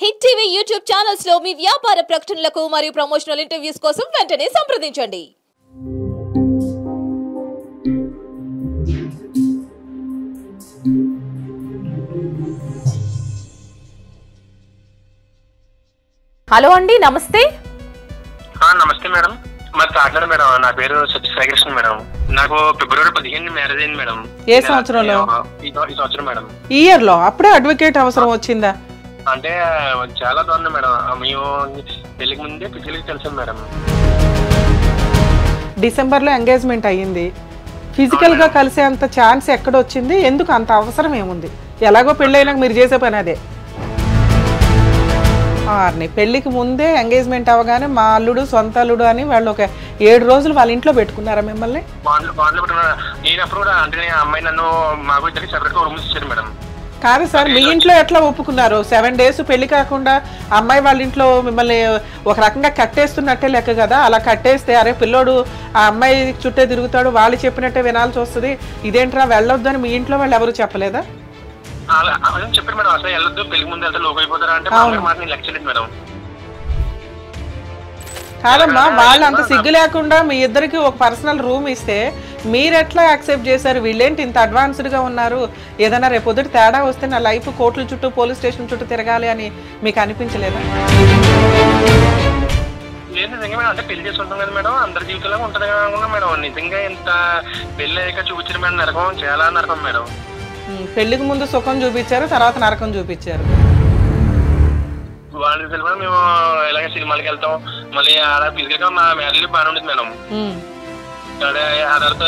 Hit TV YouTube channels లో మీ వ్యాపార ప్రకటనలకు మరియు ప్రమోషనల్ ఇంటర్వ్యూస్ కోసం వెంటనే సంప్రదించండి. హలో అండి, నమస్తే. నమస్తే మేడం, మరి కాకినాడ మేడం. నా పేరు సత్యసాయికృష్ణ మేడం. నాకు ఫిబ్రవరి 15 మ్యారేజ్ అయింది మేడం. ఏ సంవత్సరంలో? ఈ సంవత్సరం మేడం. ఈ ఇయర్ లో అప్పుడే అడ్వకేట్ అవసరం వచ్చిందా? అంటే చాలా బాగుంది మేడం. మేము పెళ్లికి ముందే పిల్లలకి కలిసాం మేడం. డిసెంబర్ లో ఎంగేజ్మెంట్ అయ్యింది. ఫిజికల్ గా కలిసే అంత ఛాన్స్ ఎక్కడ వచ్చింది? ఎందుకు అంత అవసరం ఏముంది? ఎలాగో పెళ్ళైనాక మీరు చేసే పని అదే. పెళ్లికి ముందే ఎంగేజ్మెంట్ అవగానే మా అల్లుడు సొంత అల్లుడు అని వాళ్ళు ఒక 7 రోజులు వాళ్ళ ఇంట్లో పెట్టుకున్నారా మిమ్మల్ని? నేను అప్పుడు కూడా అంటే అమ్మాయి నన్ను మాకు ఇద్దరికి సెపరేట్ గా రూమ్స్ ఇచ్చారు మేడం. కాదు సార్, మీ ఇంట్లో ఎట్లా ఒప్పుకున్నారు? 7 days పెళ్లి కాకుండా అమ్మాయి వాళ్ళ ఇంట్లో మిమ్మల్ని ఒక రకంగా కట్టేస్తున్నట్టే లెక్క కదా. అలా కట్టేస్తే అరే పిల్లోడు ఆ అమ్మాయి చుట్టే తిరుగుతాడు, వాళ్ళు చెప్పినట్టే వినాల్సి వస్తుంది, ఇదేంట్రా వెళ్ళొద్దు అని మీ ఇంట్లో వాళ్ళు ఎవరు చెప్పలేదా? చెప్పారు మేడం. అసలు వెళ్ళొద్దు, పెళ్లికి ముందు వెళ్తే లోకి అయిపోతారా అంటే మాట నేను లెక్క చేయలేదు మేడం. కాదమ్మా, వాళ్ళు అంత సిగ్గు లేకుండా మీ ఇద్దరికి ఒక పర్సనల్ రూమ్ ఇస్తే మీరు ఎట్లా యాక్సెప్ట్ చేశారు? వీళ్ళేంటి ఇంత అడ్వాన్స్డ్గా ఉన్నారు, ఏదైనా రేపొద్దుటి తేడా వస్తే నా లైఫ్ కోర్టుల చుట్టూ పోలీస్ స్టేషన్ చుట్టూ తిరగాలి అని మీకు అనిపించలేదా? లేదు నిజంగా మేడం. అంటే పెళ్లి చేసుకుంటాం కదా మేడం, అందరి జీవితంలో ఉంటుంది కదా మేడం. నిజంగా ఇంత పెళ్లి అయ్యాక చూపించిన మేడం నరకం, చాలా నరకం మేడం. పెళ్లికి ముందు సుఖం చూపించారు, తర్వాత నరకం చూపించారు. వాళ్ళు తెలిసిన మేము ఇలాగే సినిమాలకి వెళ్తాం, మళ్ళీ అలా ఫిజికల్ గా మా మ్యారేజ్ బాగానే ఉండేది మేడం. ఆ తర్వాత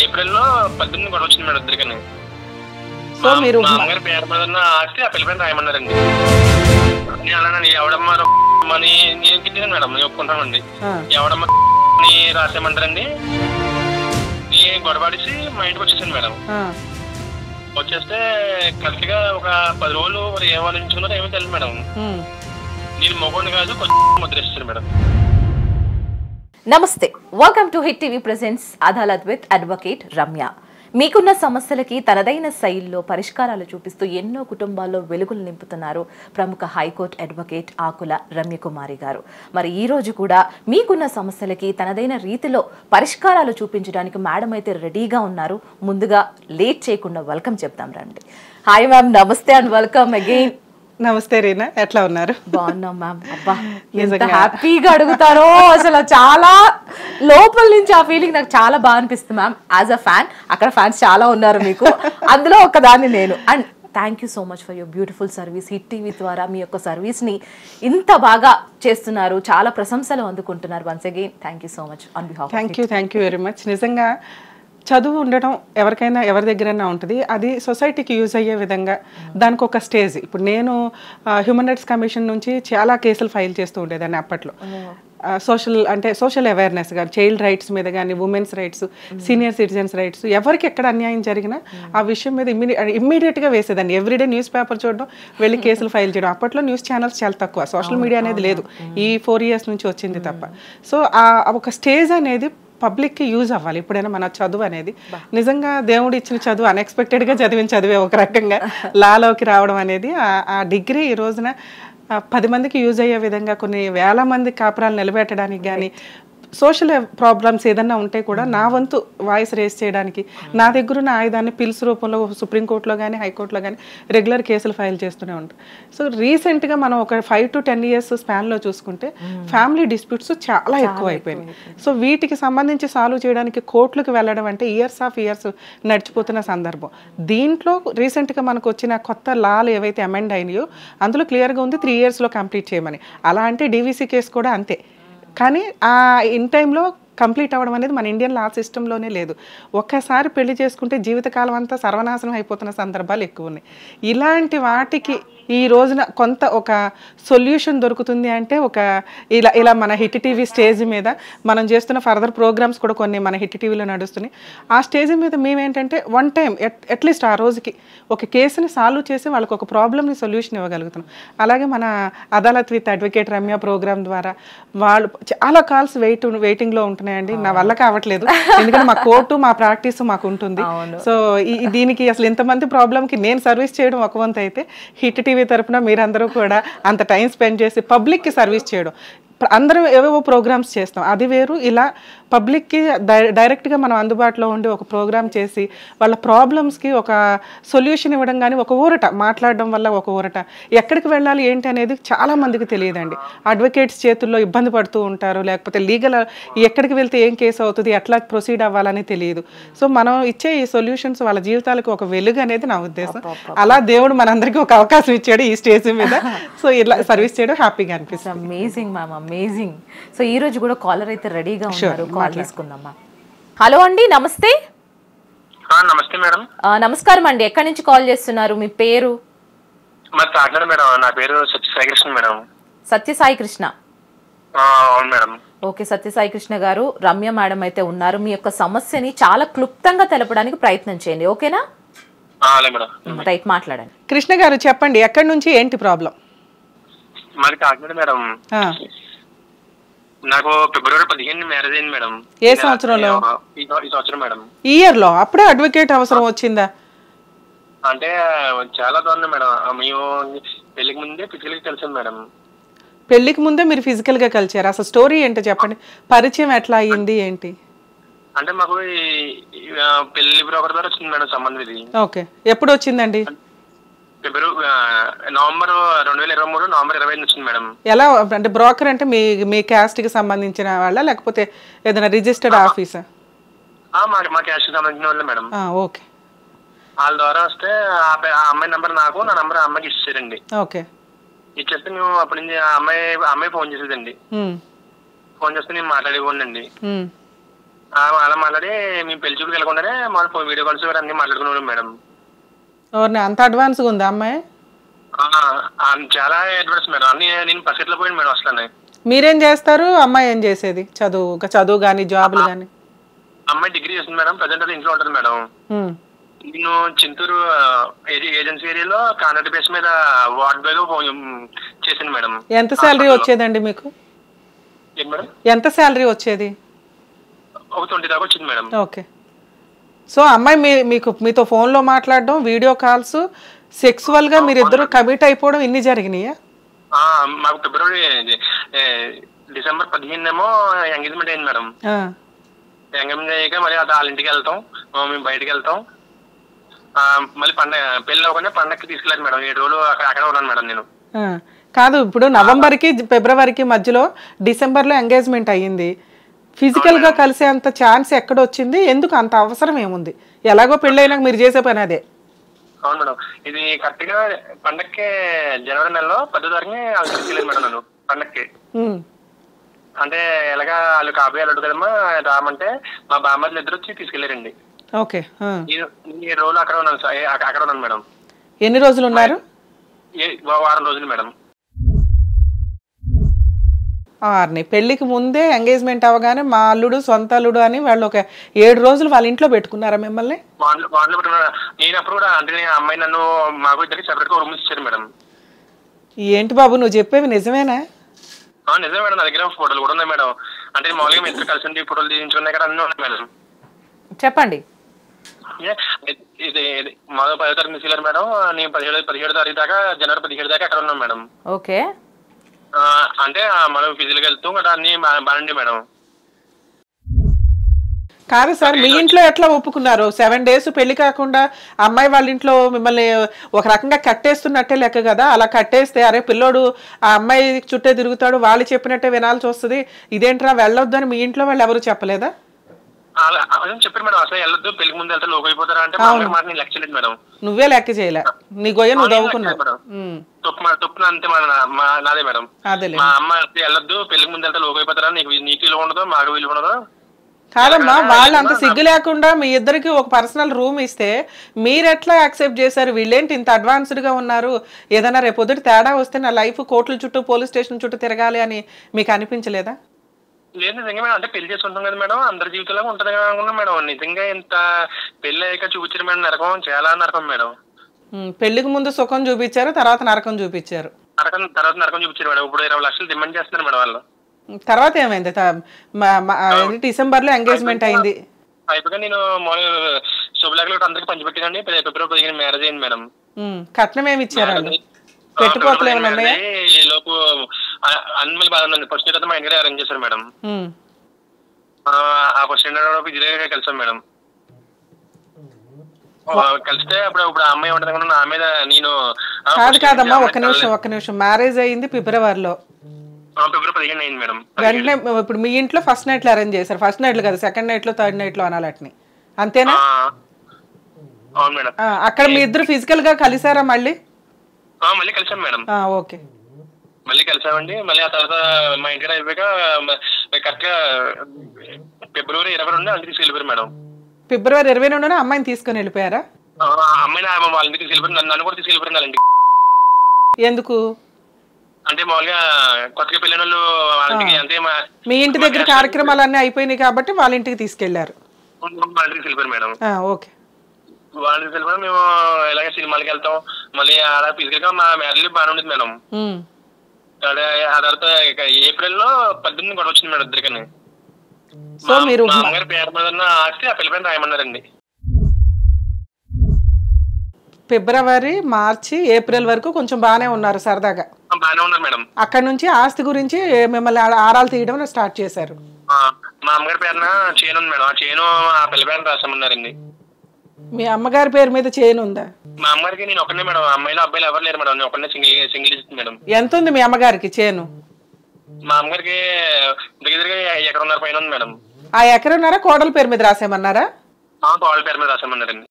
ఏప్రిల్ లో 18 గొడవ వచ్చింది మేడం ఇద్దరికని. మా అమ్మగారు పేరు మీద ఆస్తి ఆ పెళ్లి పైన రాయమన్నారండి. అలానే ఎవడమ్మా అని నేను తిట్టాను మేడం, నేను ఒప్పుకుంటామండి. ఎవడమ్మా రాసేయమంటారండి. నేను గొడవడిసి మా ఇంటికి వచ్చేసాను మేడం. వచ్చేస్తే కరెక్ట్ గా ఒక 10 రోజులు మరి ఏం ఆలోచించుకున్నారో ఏమో తెలియదు మేడం. నేను మొగోని కాదు, కొంచెం ముద్రేస్తారు మేడం. నమస్తే, welcome to hit TV presents Adalat with advocate Ramya. మీకున్న సమస్యలకి తనదైన శైలిలో పరిష్కారాలు చూపిస్తూ ఎన్నో కుటుంబాల్లో వెలుగులు నింపుతున్నారు ప్రముఖ హైకోర్టు అడ్వకేట్ ఆకుల రమ్యకుమారి గారు. మరి ఈ రోజు కూడా మీకున్న సమస్యలకి తనదైన రీతిలో పరిష్కారాలు చూపించడానికి మేడం అయితే రెడీగా ఉన్నారు. ముందుగా లేట్ చేయకుండా వెల్కమ్ చెప్తాం రండి. హాయ్ మ్యామ్, నమస్తే అండ్ వెల్కమ్ అగైన్. నమస్తే రీనా, ఎట్లా ఉన్నారు? బాగున్నాం మ్యామ్. అబ్బా, ఎంత హ్యాపీగా అడుగుతారో అసలు, చాలా లోపల నుంచి ఆ ఫీలింగ్ నాకు చాలా బాగా అనిపిస్తుంది మ్యామ్. యాజ్ అ ఫ్యాన్, అక్కడ ఫ్యాన్స్ చాలా ఉన్నారు మీకు, అందులో ఒకదాన్ని నేను. And thank you so much for your beautiful service. Hit TV ద్వారా మీ యొక్క సర్వీస్ని ఇంత బాగా చేస్తున్నారు, చాలా ప్రశంసలు అందుకుంటున్నారు. Once again thank you so much on behalf. Thank you very much. నిజంగా చదువు ఉండటం ఎవరికైనా ఎవరి దగ్గరైనా ఉంటుంది. అది సొసైటీకి యూజ్ అయ్యే విధంగా దానికి ఒక స్టేజ్. ఇప్పుడు నేను హ్యూమన్ రైట్స్ కమిషన్ నుంచి చాలా కేసులు ఫైల్ చేస్తూ ఉండేదాన్ని అప్పట్లో. సోషల్ అవేర్నెస్ కానీ, చైల్డ్ రైట్స్ మీద కానీ, women's rights, senior citizens rights, ఎవరికి ఎక్కడ అన్యాయం జరిగినా ఆ విషయం మీద ఇమ్మీడియట్గా వేసేదాన్ని. ఎవ్రీడే న్యూస్ పేపర్ చూడడం, వెళ్ళి కేసులు ఫైల్ చేయడం. అప్పట్లో న్యూస్ ఛానల్స్ చాలా తక్కువ, సోషల్ మీడియా అనేది లేదు, ఈ 4 years నుంచి వచ్చింది తప్ప. సో ఆ ఒక స్టేజ్ అనేది పబ్లిక్కి యూజ్ అవ్వాలి. ఎప్పుడైనా మన చదువు అనేది నిజంగా దేవుడు ఇచ్చిన చదువు, అన్ఎక్స్పెక్టెడ్గా చదివిన చదివే ఒక రకంగా లాలోకి రావడం అనేది. ఆ డిగ్రీ ఈ రోజున 10 మందికి యూజ్ అయ్యే విధంగా, కొన్ని వేల మంది కాపురాలు నిలబెట్టడానికి కానీ, సోషల్ ప్రాబ్లమ్స్ ఏదన్నా ఉంటే కూడా నా వంతు వాయిస్ రేస్ చేయడానికి నా దగ్గర ఉన్న ఆయుధాన్ని పిల్స్ రూపంలో సుప్రీంకోర్టులో కానీ, హైకోర్టులో కానీ రెగ్యులర్ కేసులు ఫైల్ చేస్తూనే ఉంటాం. సో రీసెంట్గా మనం ఒక 5 to 10 years స్పాన్లో చూసుకుంటే ఫ్యామిలీ డిస్ప్యూట్స్ చాలా ఎక్కువ అయిపోయినాయి. సో వీటికి సంబంధించి సాల్వ్ చేయడానికి కోర్టులకు వెళ్ళడం అంటే ఇయర్స్ నడిచిపోతున్న సందర్భం. దీంట్లో రీసెంట్గా మనకు వచ్చిన కొత్త లాలు ఏవైతే అమెండ్ అయినాయో అందులో క్లియర్గా ఉంది 3 yearsలో కంప్లీట్ చేయమని. అలా అంటే డీవీసీ కేసు కూడా అంతే. కానీ ఆ ఇన్ టైంలో కంప్లీట్ అవ్వడం అనేది మన ఇండియన్ లా సిస్టంలోనే లేదు. ఒక్కసారి పెళ్లి చేసుకుంటే జీవితకాలం అంతా సర్వనాశనం అయిపోతున్న సందర్భాలు ఎక్కువ ఉన్నాయి. ఇలాంటి వాటికి ఈ రోజున కొంత ఒక సొల్యూషన్ దొరుకుతుంది అంటే ఇలా మన హిట్ టీవీ స్టేజ్ మీద మనం చేస్తున్న ఫర్దర్ ప్రోగ్రామ్స్ కూడా కొన్ని మన హిట్ టీవీలో నడుస్తున్నాయి. ఆ స్టేజ్ మీద మేమేంటంటే వన్ టైం అట్లీస్ట్ ఆ రోజుకి ఒక కేసుని సాల్వ్ చేసి వాళ్ళకి ఒక ప్రాబ్లమ్ని సొల్యూషన్ ఇవ్వగలుగుతున్నాం. అలాగే మన Adalat with advocate Ramya program ద్వారా వాళ్ళు చాలా కాల్స్ వెయిటింగ్లో ఉంటున్నారు. ఉంటున్నాయండి, నా వల్ల కావట్లేదు. ఎందుకంటే మా కోర్టు మా ప్రాక్టీస్ మాకు ఉంటుంది. సో దీనికి అసలు ఇంతమంది ప్రాబ్లంకి నేను సర్వీస్ చేయడం ఒక వంతు అయితే, హిట్ టీవీ తరపున మీరందరూ కూడా అంత టైం స్పెండ్ చేసి పబ్లిక్కి సర్వీస్ చేయడం, అందరం ఏవేవో ప్రోగ్రామ్స్ చేస్తాం, అది వేరు. ఇలా పబ్లిక్కి డైరెక్ట్గా మనం అందుబాటులో ఉండి ఒక ప్రోగ్రామ్ చేసి వాళ్ళ ప్రాబ్లమ్స్కి ఒక సొల్యూషన్ ఇవ్వడం, కానీ ఒక ఊరట మాట్లాడడం వల్ల ఒక ఊరట, ఎక్కడికి వెళ్ళాలి ఏంటి అనేది చాలా మందికి తెలియదండి. అడ్వకేట్స్ చేతుల్లో ఇబ్బంది పడుతూ ఉంటారు, లేకపోతే లీగల్ ఎక్కడికి వెళ్తే ఏం కేసు అవుతుంది, ఎట్లా ప్రొసీడ్ అవ్వాలని తెలియదు. సో మనం ఇచ్చే ఈ సొల్యూషన్స్ వాళ్ళ జీవితాలకు ఒక వెలుగు అనేది నా ఉద్దేశం. అలా దేవుడు మనందరికీ ఒక అవకాశం ఇచ్చాడు ఈ స్టేజ్ మీద. సో ఇలా సర్వీస్ చేయడం హ్యాపీగా అనిపిస్తుంది. Amazing ma'am, amazing. సో ఈ రోజు కూడా కాలర్ అయితే రెడీగా ఉన్నారు, కాల్ తీసుకుందామా? హలో అండి, నమస్తే. నమస్తే మేడం. నమస్కారం అండి, ఎక్కడి నుంచి కాల్ చేస్తున్నారు, మీ పేరు? మేడం, నా పేరు సత్యసాయి కృష్ణ మేడం. సత్యసాయి కృష్ణ. అవును మేడం. ఓకే, సత్యసాయి కృష్ణ గారు, రమ్య మేడం అయితే ఉన్నారు. మీ యొక్క సమస్యని చాలా క్లుప్తంగా తెలపడానికి ప్రయత్నం చేయండి, ఓకేనా? రైట్, మాట్లాడండి. కృష్ణ గారు చెప్పండి, ఎక్కడి నుంచి ఏంటి ప్రాబ్లం? మరి కాకినాడ మేడం. నాకు ఫిబ్రవరి 15 మ్యారేజ్ అయింది మేడం. ఏ సంవత్సరంలో? ఈ సంవత్సరం మేడం. ఈ ఇయర్ లో అప్పుడే అడ్వకేట్ అవసరం వచ్చిందా? అంటే చాలా దారుణం మేడం. మేము పెళ్లికి ముందే ఫిజికల్ గా కలిసాం మేడం. పెళ్లికి ముందే మీరు ఫిజికల్ గా కలిసారు? అసలు స్టోరీ ఏంటో చెప్పండి, పరిచయం ఎట్లా అయ్యింది ఏంటి? అంటే మాకు పెళ్లి బ్రోకర్ ద్వారా వచ్చింది మేడం సంబంధం ఇది. ఓకే, ఎప్పుడు వచ్చిందండి? నవంబర్ 2023 నవంబర్ 25 వచ్చింది మేడం. ఎలా అంటే బ్రోకర్ అంటే మీ క్యాస్ట్ కి సంబంధించిన వాళ్ళ, లేకపోతే ఏదైనా రిజిస్టర్డ్ ఆఫీసా? మా క్యాస్ట్ కి సంబంధించిన వాళ్ళే మేడం. ఓకే, వాళ్ళ ద్వారా వస్తే ఆ అమ్మాయి నంబర్ నాకు, నా నంబర్ ఆ అమ్మాయికి ఇచ్చారండి. ఓకే, ఇచ్చేస్తే మేము అప్పటి నుంచి ఆ అమ్మాయి ఫోన్ చేసేదండి. ఫోన్ చేస్తే నేను మాట్లాడేవాడినండి. అలా మాట్లాడి మేము పెళ్లి చూపుకి వెళ్ళకుండానే మా వీడియో కాల్స్ అన్ని మాట్లాడుకున్నాం మేడం. అంత అడ్వాన్స్గా ఉందా అమ్మాయి? చాలా అడ్వాన్స్ మేడం. అన్ని నేను పర్సెట్లో పోయాను మేడం. అసలు మీరేం చేస్తారు, అమ్మాయి ఏం చేసేది? చదువు కానీ జాబులు కానీ? అమ్మాయి డిగ్రీ చేస్తుంది మేడం. ప్రజెంట్ ఇంట్లో ఉంటుంది మేడం. నేను చింతూరు ఏజెన్సీ ఏరియాలో కాంట్రాక్ట్ బేస్ మీద వార్డ్ బాయ్ చేశాను మేడం. ఎంత శాలరీ వచ్చేదండి మీకు? మేడం ఎంత శాలరీ వచ్చేది? ఒక 20 దాకా వచ్చింది మేడం. ఓకే, సో అమ్మాయి మీతో ఫోన్లో మాట్లాడడం, వీడియో కాల్స్, సెక్సువల్గా మీరిద్దరు కమిట్ అయిపోవడం ఇన్ని జరిగినాయా? మాకు ఫిబ్రవరి డిసెంబర్ 15 ఏమో ఎంగేజ్మెంట్ అయింది మేడం. ఎంగేజ్మెంట్ అయ్యాక మళ్ళీ వాళ్ళ ఇంటికి వెళ్తాం, మేము బయటకు వెళ్తాం. మళ్ళీ పెళ్ళి అవ్వకుండా పండగకి తీసుకెళ్ళారు మేడం. 7 రోజులు అక్కడ ఉన్నాను మేడం నేను. కాదు, ఇప్పుడు నవంబర్కి ఫిబ్రవరికి మధ్యలో డిసెంబర్లో ఎంగేజ్మెంట్ అయ్యింది. ఫిజికల్ గా కలిసే అంత ఛాన్స్ ఎక్కడ వచ్చింది? ఎందుకు అంత అవసరం ఏముంది? ఎలాగో పెళ్ళైనాక మీరు చేసే పని అదే. అవును మేడం, ఇది కరెక్ట్ గా పండక్కి జనవరి నెలలో 10వ తారీఖుని తీసుకెళ్ళారు మేడం నన్ను పండక్కి. అంటే ఎలాగా వాళ్ళు కాబోయే అల్లుడు కదమ్మా రామంటే మా బామ్మర్లు ఇద్దరు వచ్చి తీసుకెళ్లారండి. ఓకే, 7 రోజులు అక్కడ ఉన్నాను మేడం. ఎన్ని రోజులు ఉన్నారు? వారం రోజులు మేడం. పెళ్లికి ముందే ఎంగేజ్మెంట్ అవగానే మా అల్లుడు, సొంత అల్లుడు అని వాళ్ళు ఒక 7 రోజులు వాళ్ళ ఇంట్లో పెట్టుకున్నారా మిమ్మల్ని? నేను అప్పుడు కూడా అంటే అమ్మాయి నన్ను మాకు ఇద్దరికి సెపరేట్ గా రూమ్ ఇచ్చారు మేడం. ఏంటి బాబు నువ్వు చెప్పేవి నిజమేనా? నిజమే మేడం, నా దగ్గర ఫోటోలు కూడా ఉన్నాయి మేడం. అంటే మామూలుగా మీ ఇద్దరు కలిసి ఉండి ఫోటోలు తీయించుకున్నాయి కదా, అన్నీ ఉన్నాయి మేడం. చెప్పండి. ఇది మాకు 10వ తారీఖు తీసుకెళ్ళారు మేడం. నేను 17 తారీఖు దాకా, జనవరి 17 దాకా అక్కడ ఉన్నాం మేడం. ఓకే, అంటే మనం ఫిజికల్గా వెళ్తాం కదా, అన్ని బాగుండి మేడం. కాదు సార్, మీ ఇంట్లో ఎట్లా ఒప్పుకున్నారు? 7 days పెళ్లి కాకుండా అమ్మాయి వాళ్ళ ఇంట్లో మిమ్మల్ని ఒక రకంగా కట్టేస్తున్నట్టే లెక్క కదా. అలా కట్టేస్తే అరే పిల్లోడు ఆ అమ్మాయి చుట్టే తిరుగుతాడు, వాళ్ళు చెప్పినట్టే వినాల్సి వస్తుంది, ఇదేంట్రా వెళ్ళొద్దు అని మీ ఇంట్లో వాళ్ళు ఎవరు చెప్పలేదా? చెప్పారు మేడం. అసలు వెళ్ళొద్దు, పెళ్లికి ముందు వెళ్తే లోకి అయిపోతారా అంటే మాట నేను లెక్క చేయలేదు మేడం. నువ్వే లెక్క చేయలే, నీ గొయ్య నువ్వు దవ్వుకున్నావు. తప్పున అంతే నాదే మేడం. మా అమ్మ వెళ్ళొద్దు, పెళ్లికి ముందు వెళ్తే లోకి అయిపోతారా, నీకు విలువ ఉండదు, మాకు విలువ ఉండదు. కాదమ్మా, వాళ్ళు అంత సిగ్గు లేకుండా మీ ఇద్దరికి ఒక పర్సనల్ రూమ్ ఇస్తే మీరు ఎట్లా యాక్సెప్ట్ చేశారు? వీళ్ళేంటి ఇంత అడ్వాన్స్డ్ గా ఉన్నారు, ఏదైనా రేపొద్దుటి తేడా వస్తే నా లైఫ్ కోర్టుల చుట్టూ పోలీస్ స్టేషన్ చుట్టూ తిరగాలి అని మీకు అనిపించలేదా? లేదు నిజంగా మేడం, అంటే పెళ్లి చేసుకుంటాం కదా మేడం, అందరి జీవితంలో ఉంటది కదా అనుకున్నాం మేడం. నిజంగా ఇంత పెళ్లి అయ్యాక చూపించారు మేడం నరకం, చాలా నరకం మేడం. పెళ్లికి ముందు సుఖం చూపించారు, తర్వాత నరకం చూపించారు. తర్వాత నరకం చూపించారు మేడం. ఇప్పుడు 20 లక్షలు డిమాండ్ చేస్తున్నారు మేడం వాళ్ళు. తర్వాత ఏమైంది? డిసెంబర్ లో ఎంగేజ్మెంట్ అయింది. అయిపోయి నేను మామూలుగా శుభలేఖలు అందరికి పంచిపెట్టానండి. ఫిబ్రవరి 15 మ్యారేజ్ అయింది మేడం. కట్నం ఏమి ఇచ్చారు? పెట్టుకోతలు ఏమైనా ఉన్నాయా? లోపు అన్ని బాగా ఉంది. ఫస్ట్ నైట్ మా ఇంటికి అరేంజ్ చేశారు మేడం. ఆ ఫస్ట్ నైట్ విజయ్ కలిసాం మేడం. కలిస్తే అప్పుడు ఆ అమ్మాయి ఉంటుంది నా మీద నేను కాదమ్మా, ఒక్క నిమిషం. మ్యారేజ్ అయింది ఫిబ్రవరిలో, ఫిబ్రవరి 15 అయింది మేడం. వెంటనే ఇప్పుడు మీ ఇంట్లో ఫస్ట్ నైట్లు అరేంజ్ చేశారు. ఫస్ట్ నైట్లు కదా, సెకండ్ నైట్ లో థర్డ్ నైట్ లో అనాలి అట్ని, అంతేనా? అవును మేడం. అక్కడ మీ ఇద్దరు ఫిజికల్ గా కలిసారా మళ్ళీ? మళ్ళీ కలిసాం మేడం. ఓకే, మళ్ళీ కలిసామండి. మళ్ళీ ఆ తర్వాత మా ఇంటికి అయిపోయాక కరెక్ట్ గా ఫిబ్రవరి 22 అందుకు తీసుకెళ్ళిపోయారు మేడం. ఫిబ్రవరి 22 అమ్మాయిని తీసుకుని వెళ్ళిపోయారా? అమ్మాయిని వాళ్ళ ఇంటికి తీసుకెళ్ళిపోయారు, నన్ను కూడా తీసుకెళ్ళిపోయారు వాళ్ళ ఇంటికి. ఎందుకు అంటే మామూలుగా కొత్తగా పెళ్ళిన వాళ్ళు వాళ్ళకి అంటే మీ ఇంటి దగ్గర కార్యక్రమాలన్నీ అయిపోయినాయి కాబట్టి వాళ్ళ ఇంటికి తీసుకెళ్లారు. వాళ్ళ ఇంటికి వెళ్ళిపోయారు మేడం. ఓకే, వాళ్ళ ఇంటికి వెళ్ళిపోయి మేము ఇలాగే సినిమాలకి వెళ్తాం. మళ్ళీ అలా ఫిజికల్ గా మా మ్యారేజ్ బాగానే ఉండేది మేడం. ఆ తర్వాత ఏప్రిల్ లో 18 గొడవ వచ్చింది మేడం ఇద్దరికని. సో మీరు మా అమ్మగారి పేరు మీద ఆస్తి ఆ పిల్లపైన రాయమన్నారండి. ఫిబ్రవరి, మార్చి, ఏప్రిల్ వరకు కొంచెం బాగానే ఉన్నారు సరదాగా. బాగానే ఉన్నారు మేడం. అక్కడ నుంచి ఆస్తి గురించి మిమ్మల్ని ఆరాలు తీయడం స్టార్ట్ చేశారు. మా అమ్మగారి పేరున చేను ఉంది మేడం. ఆ చేను ఆ పిల్ల పేరున రాసామన్నారండి. మీ అమ్మగారి పేరు మీద చేను ఉందా? మా అమ్మగారికి నేను ఒకనే మేడం. అమ్మాయిలు అబ్బాయిలు ఎవరు లేరు మేడం. నేను ఒకనే సింగిల్ డిజిట్ మేడం. ఎంత ఉంది మీ అమ్మగారికి చేను? మా అమ్మగారికి దగ్గరగా 1.5 ఎకరం పైన ఉంది మేడం. ఆ ఎకరన్నారా కోడల పేరు మీద రాసేమన్నారా? కోడల పేరు మీద రాసామన్నారండి.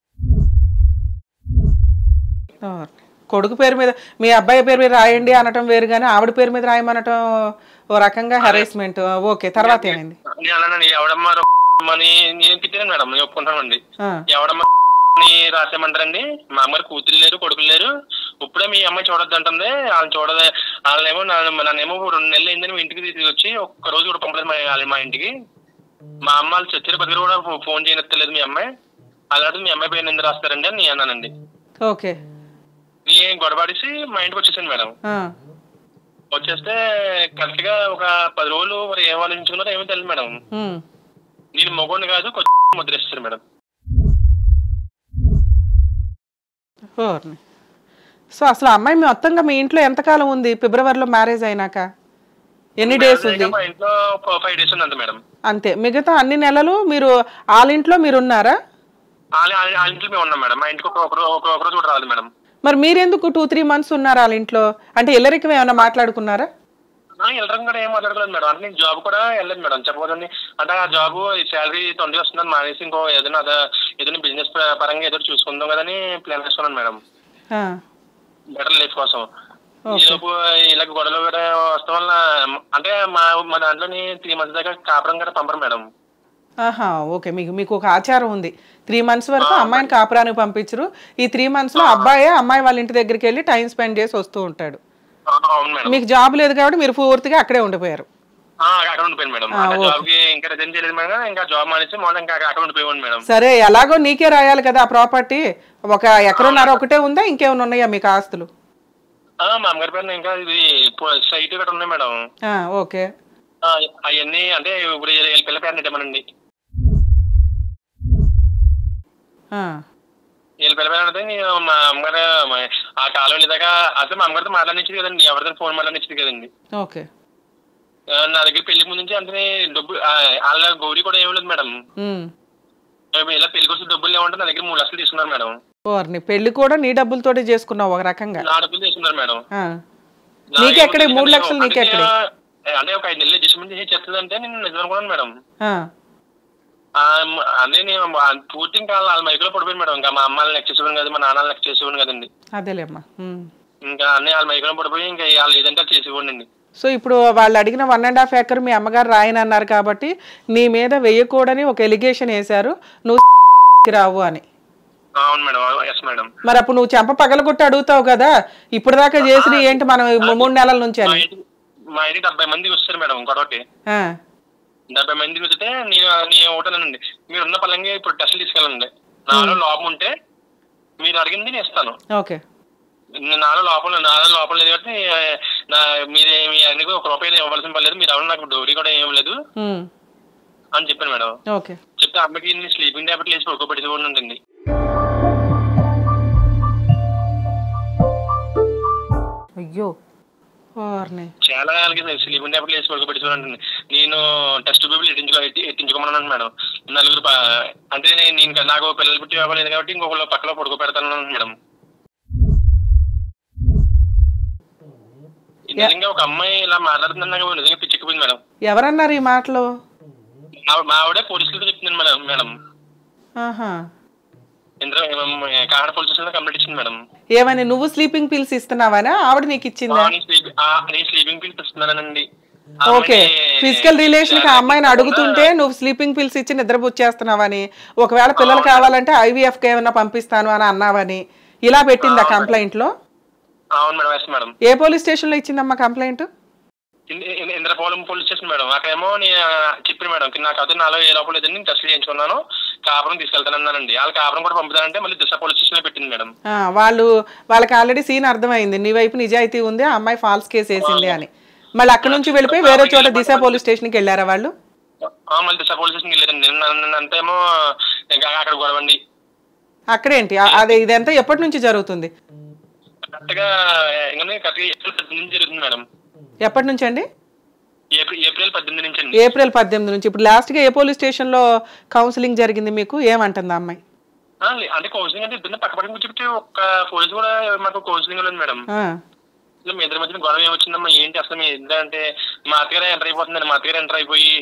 కొడుకు పేరు మీద మీ అబ్బాయి పేరు మీద రాయండి అనటం వేరు గానీ ఆవిడ పేరు మీద రాయమనటం ఓ రకంగా హెరాస్మెంట్. ఓకే, తర్వాత ఏమైంది? ఎవడమ్మా నేను తిట్టాను మేడం. నేను ఒప్పుకుంటానండి. ఎవడమ్మా రాసేమంటారండి. మా అమ్మాయి కూతురు లేరు, కొడుకులు లేరు. ఇప్పుడే మీ అమ్మాయి చూడొద్దు అంటుంది. వాళ్ళని చూడదు. వాళ్ళేమో నన్నేమో 2 నెలలు అయిందని ఇంటికి తీసుకొచ్చి ఒక్క రోజు కూడా పంపలేదు మా ఇంటికి. మా అమ్మ వాళ్ళు చచ్చిన పది కూడా ఫోన్ చేయనెత్తలేదు మీ అమ్మాయి. అలాంటి మీ అమ్మాయి పేరు ఎందుకు రాస్తారండి అని నేను అన్నానండి. ఓకే, నేను గొడవడిసి మా ఇంటికి వచ్చేసాను మేడం. వచ్చేస్తే కరెక్ట్ గా ఒక 10 రోజులు మరి ఏం ఆలోచించుకున్నారో ఏమో తెలియదు మేడం. నేను మగోడిని కాదు కొంచెం ముద్రేస్తారు మేడం. సో అసలు అమ్మాయి మొత్తంగా మీ ఇంట్లో ఎంతకాలం ఉంది? ఫిబ్రవరిలో మ్యారేజ్ అయినాక ఎన్ని డేస్ ఉంది? మా ఇంట్లో 5 days ఉంది అంతే మేడం. అంతే, మిగతా అన్ని నెలలు మీరు వాళ్ళ ఇంట్లో మీరు ఉన్నారా? వాళ్ళ ఇంట్లో మేము ఉన్నాం మేడం. మా ఇంటికి ఒక రోజు కూడా రాదు మేడం. మరి మీరెందుకు 2-3 months ఉన్నారు వాళ్ళ ఇంట్లో? అంటే ఇల్లరికం ఏమైనా మాట్లాడుకున్నారా? వెళ్ళడం కూడా ఏం మాట్లాడలేదు మేడం. అంటే నేను జాబ్ కూడా వెళ్ళలేదు మేడం. చెప్పబోతుంది అంటే ఆ జాబ్ శాలరీ 20 వస్తుందని మానేసి ఇంకో ఏదైనా బిజినెస్ పరంగా ఏదో చూసుకుందాం కదని ప్లాన్ వేసుకున్నాను మేడం. బెటర్ లైఫ్ కోసం. ఈలోపు ఇలా గొడవలు కూడా వస్తాం వల్ల అంటే మా దాంట్లోని 3 months దాకా కాపురం కూడా పంపరు మేడం. ఓకే, మీకు ఒక ఆచారం ఉంది. 3 months వరకు అమ్మాయిని కాపురానికి పంపించరు. ఈ 3 months లో అమ్మాయి వాళ్ళ ఇంటి దగ్గరికి వెళ్ళి టైం స్పెండ్ చేసి వస్తూ ఉంటాడు. మీకు జాబ్ లేదు కాబట్టి మీరు పూర్తిగా అక్కడే ఉండిపోయారు. సరే, ఎలాగో నీకే రాయాలి కదా ఆ ప్రాపర్టీ. 1 ఎకరన్నర ఒకటే ఉందా, ఇంకేమైనా ఉన్నాయా మీకు ఆస్తులు? సైట్ ఇక్కడ ఉన్నాయి మేడం. ఓకే, అవన్నీ అంటే ఇప్పుడు పిల్ల పేరు ఇవ్వమనండి. వీళ్ళ పిల్ల పేరు అంటే మా అమ్మగారు ఆ కాలం వెళ్ళేదాకా అసలు మా అమ్మగారితో మాట్లాడించింది కదండి. ఎవరితో ఫోన్ మాట్లాడించింది కదండి. ఓకే, నా దగ్గర పెళ్లికి ముందు నుంచి అంటే డబ్బు వాళ్ళ గౌరీ కూడా ఏమి లేదు మేడం. ఇలా పెళ్లికి వస్తే డబ్బులు ఏమంటే నా దగ్గర 3 లక్షలు తీసుకున్నారు మేడం. పెళ్లి కూడా నీ డబ్బులతోటి చేసుకున్నావు ఒక రకంగా? నా డబ్బులు తీసుకున్నారు మేడం. నీకెక్కడే 3 లక్షలు? నీకెక్కడే అంటే ఒక 5 నెలలు అడ్జస్ట్మెంట్ చేసి చెప్తుందంటే నేను నిజం అనుకున్నాను మేడం. అదే నేను పూర్తి ఇంకా వాళ్ళ మైకులో పడిపోయాను మేడం. ఇంకా మా అమ్మాయిని లెక్క చేసేవాడు కదా, మా నాన్నని లెక్క చేసేవాడు కదండి. అదేలేమ్మా. ఇంకా అన్ని వాళ్ళ మైకులో పడిపోయి ఇంకా వాళ్ళు ఏదంటే చేసేవాడండి. సో ఇప్పుడు వాళ్ళు అడిగిన 1.5 acre మీ అమ్మగారు రాయనన్నారు కాబట్టి నీ మీద వేయకూడని ఒక ఎలిగేషన్ వేశారు, నువ్వు రావు అని. అవును మేడం. Yes madam. మరి అప్పుడు నువ్వు చెంప పగలగొట్టి అడుగుతావు కదా, ఇప్పుడు దాకా చేసిన ఏంటి మనం 3 నెలల నుంచి అని. మా ఇంటికి 70 మంది వస్తారు మేడం. ఇంకొకటి 70 మందికి వస్తే నేను ఒకటేనండి, మీరు ఉన్న పలంగా ఇప్పుడు టెస్ట్లు తీసుకెళ్ళండి. నాలో లోపం ఉంటే మీరు అడిగింది నేను ఇస్తాను. ఓకే, నాలో లోపల లేదు కాబట్టి మీరే మీ అన్ని ఒక రూపాయలు ఇవ్వాల్సిన పర్లేదు, మీరు ఎవరు నాకు డోరీ కూడా ఏం లేదు అని చెప్పాను మేడం. చెప్తే అమ్మకి స్లీపింగ్ టాబ్లెట్ వేసి పడుకోబెట్టి కూడా ఉంటుంది. అయ్యో చాలా స్లీపింగ్ టాబ్లెట్ వేసి పడుకోబెట్టి ఉంటుంది. నేను టెస్ట్ బేబుల్ ఎట్టించుకోమన్నాను మేడం. నలుగురు అంటే నేను నాకు పిల్లలు పుట్టి ఇవ్వలేదు కాబట్టి ఇంకొకళ్ళు పక్కలో పడుకోబెడతాను మేడం. నిజంగా ఒక అమ్మాయి ఇలా మాట్లాడుతుంది నాకు నిజంగా పిచ్చిపోయింది మేడం. ఎవరన్నారు ఈ మాటలు? మా ఆవిడే పోలీసులతో చెప్తుంది మేడం. కాకినాడ పోలీస్ స్టేషన్ లో కంప్లైంట్ ఇచ్చింది మేడం. ఏమని? నువ్వు స్లీపింగ్ పిల్స్ ఇస్తున్నావానా? ఆవిడ నీకు ఇచ్చిందా? నేను స్లీపింగ్ పిల్స్ ఇస్తున్నానండి. ఓకే, ఫిజికల్ రిలేషన్ కి ఆ అమ్మాయిని అడుగుతుంటే నువ్వు స్లీపింగ్ పిల్స్ ఇచ్చి నిద్రపుచ్చేస్తున్నావని, ఒకవేళ పిల్లలు కావాలంటే IVF కి ఏమైనా పంపిస్తాను అని అన్నావని ఇలా పెట్టిందా కంప్లైంట్ లో? అవును మేడం. Yes madam. ఏ పోలీస్ స్టేషన్ లో ఇచ్చిందమ్మా complaint? Indrapalem police station madam. అక్కడేమో నేను చెప్పిన మేడం నాకు అయితే నాలో ఏ లోపల లేదని నేను టెస్ట్ చేయించుకున్నాను, కాపురం తీసుకెళ్తానన్నానండి. వాళ్ళ కాపురం కూడా పంపుతానంటే మళ్ళీ దిశ పోలీస్ స్టేషన్ లో పెట్టింది మేడం. వాళ్ళకి ఆల్రెడీ సీన్ అర్థమైంది, నీ వైపు నిజాయితీ ఉంది, ఆ అమ్మాయి ఫాల్స్ కేసు వేసింది అని. మళ్ళీ అక్కడ నుంచి వెళ్ళిపోయి వేరే చోట దిశ పోలీస్ స్టేషన్ కి వెళ్ళారా వాళ్ళు? మళ్ళీ దిశ పోలీస్ స్టేషన్ కి వెళ్ళారండి. అంతేమో అక్కడ గొడవండి. అక్కడేంటి అదే? ఇదంతా ఎప్పటి నుంచి జరుగుతుంది? కరెక్ట్గా ఏప్రిల్ 18 నుంచి జరుగుతుంది మేడం. ఎప్పటి నుంచి అండి? ఏప్రిల్ 18 నుంచి అండి. ఏప్రిల్ 18 నుంచి. ఇప్పుడు లాస్ట్ గా ఏ పోలీస్ స్టేషన్ లో కౌన్సిలింగ్ జరిగింది మీకు? ఏమంటుంది అమ్మాయి? అంటే కౌన్సిలింగ్ అంటే ఇద్దరు పక్క పక్కన చెప్తే ఒక్క పోలీసు కూడా మాకు కౌన్సిలింగ్ లేదు మేడం. మీ ఇద్దరి మధ్యన గొడవ ఏమొచ్చిందమ్మా ఏంటి అసలు? మీ ఏంటంటే మా అత్తగారు ఎంటర్ అయిపోతుందండి. మా అత్తగారు ఎంటర్ అయిపోయి